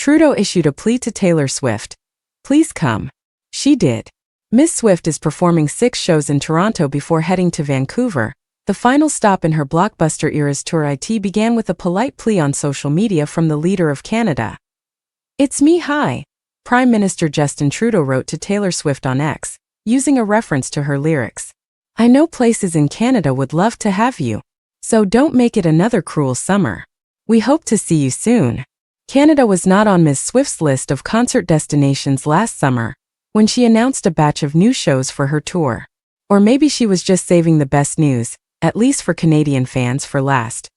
Trudeau issued a plea to Taylor Swift. Please come. She did. Ms. Swift is performing 6 shows in Toronto before heading to Vancouver. The final stop in her blockbuster Eras tour. It began with a polite plea on social media from the leader of Canada. "It's me, hi," Prime Minister Justin Trudeau wrote to Taylor Swift on X, using a reference to her lyrics. "I know places in Canada would love to have you. So don't make it another cruel summer. We hope to see you soon." Canada was not on Ms. Swift's list of concert destinations last summer, when she announced a batch of new shows for her tour. Or maybe she was just saving the best news, at least for Canadian fans, for last.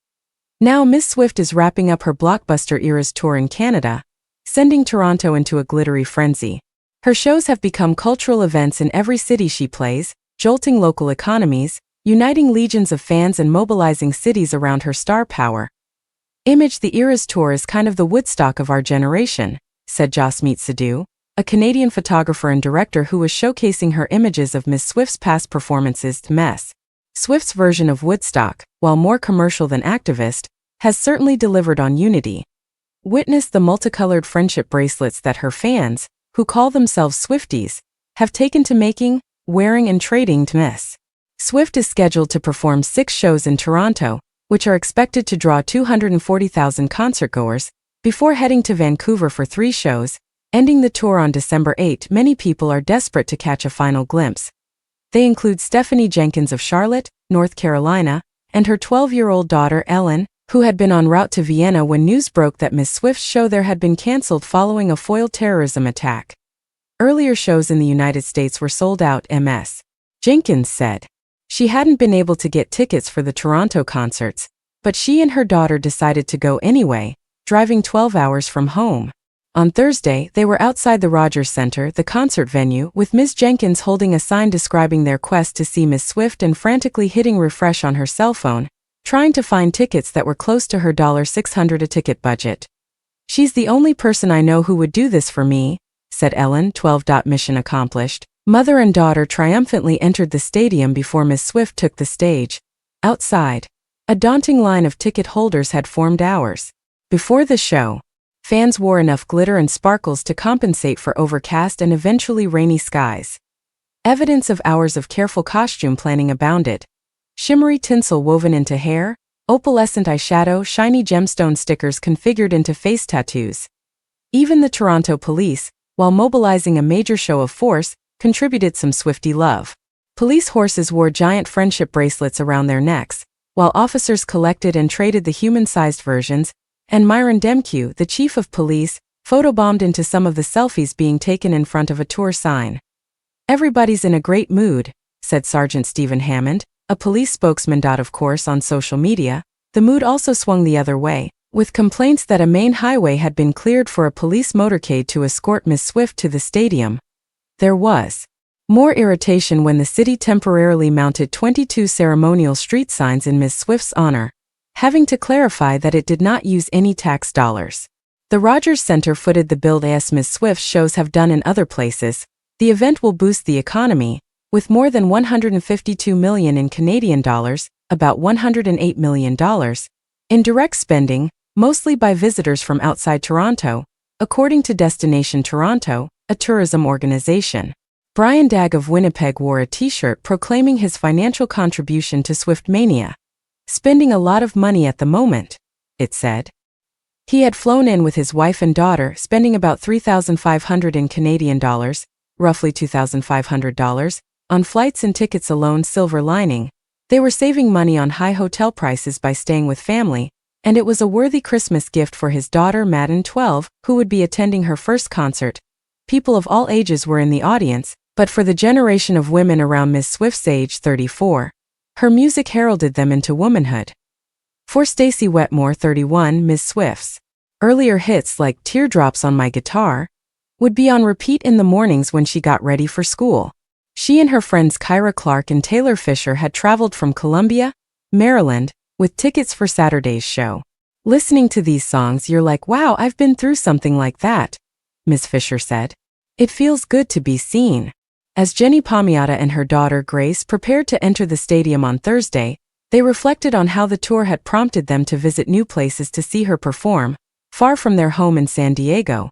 Now Ms. Swift is wrapping up her blockbuster Eras tour in Canada, sending Toronto into a glittery frenzy. Her shows have become cultural events in every city she plays, jolting local economies, uniting legions of fans and mobilizing cities around her star power. "Image the Eras tour is kind of the Woodstock of our generation," said Jasmeet Sidhu, a Canadian photographer and director who was showcasing her images of Ms. Swift's past performances to Ms. Swift's version of Woodstock, while more commercial than activist, has certainly delivered on unity. Witness the multicolored friendship bracelets that her fans, who call themselves Swifties, have taken to making, wearing and trading to Ms. Swift is scheduled to perform 6 shows in Toronto, which are expected to draw 240,000 concertgoers, before heading to Vancouver for 3 shows, ending the tour on December 8. Many people are desperate to catch a final glimpse. They include Stephanie Jenkins of Charlotte, North Carolina, and her 12-year-old daughter Ellen, who had been en route to Vienna when news broke that Ms. Swift's show there had been cancelled following a foiled terrorism attack. Earlier shows in the United States were sold out, Ms. Jenkins said. She hadn't been able to get tickets for the Toronto concerts, but she and her daughter decided to go anyway, driving 12 hours from home. On Thursday, they were outside the Rogers Centre, the concert venue, with Ms. Jenkins holding a sign describing their quest to see Ms. Swift and frantically hitting refresh on her cell phone, trying to find tickets that were close to her $600 a ticket budget. "She's the only person I know who would do this for me," said Ellen, 12. Mission accomplished. Mother and daughter triumphantly entered the stadium before Ms. Swift took the stage. Outside, a daunting line of ticket holders had formed hours before the show. Fans wore enough glitter and sparkles to compensate for overcast and eventually rainy skies. Evidence of hours of careful costume planning abounded. Shimmery tinsel woven into hair, opalescent eyeshadow, shiny gemstone stickers configured into face tattoos. Even the Toronto police, while mobilizing a major show of force, contributed some Swiftie love. Police horses wore giant friendship bracelets around their necks, while officers collected and traded the human-sized versions, and Myron Demkew, the chief of police, photobombed into some of the selfies being taken in front of a tour sign. "Everybody's in a great mood," said Sergeant Stephen Hammond, a police spokesman. Of course, on social media, the mood also swung the other way, with complaints that a main highway had been cleared for a police motorcade to escort Ms. Swift to the stadium. There was more irritation when the city temporarily mounted 22 ceremonial street signs in Ms. Swift's honor, having to clarify that it did not use any tax dollars. The Rogers Centre footed the bill as Ms. Swift's shows have done in other places. The event will boost the economy, with more than $152 million in Canadian dollars, about $108 million, in direct spending, mostly by visitors from outside Toronto, according to Destination Toronto, a tourism organization. Brian Dagg of Winnipeg wore a t-shirt proclaiming his financial contribution to Swiftmania. "Spending a lot of money at the moment," it said. He had flown in with his wife and daughter, spending about $3,500 in Canadian dollars, roughly $2,500, on flights and tickets alone. Silver lining, they were saving money on high hotel prices by staying with family, and it was a worthy Christmas gift for his daughter Madden, 12, who would be attending her first concert. People of all ages were in the audience, but for the generation of women around Ms. Swift's age, 34, her music heralded them into womanhood. For Stacey Wetmore, 31, Ms. Swift's earlier hits like "Teardrops on My Guitar" would be on repeat in the mornings when she got ready for school. She and her friends Kyra Clark and Taylor Fisher had traveled from Columbia, Maryland, with tickets for Saturday's show. "Listening to these songs, you're like, wow, I've been through something like that," Ms. Fisher said. "It feels good to be seen." As Jenny Pamiata and her daughter Grace prepared to enter the stadium on Thursday, they reflected on how the tour had prompted them to visit new places to see her perform, far from their home in San Diego.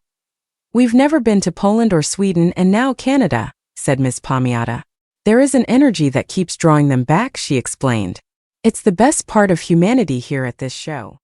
"We've never been to Poland or Sweden and now Canada," said Miss Palmiotta. "There is an energy that keeps drawing them back," she explained. "It's the best part of humanity here at this show."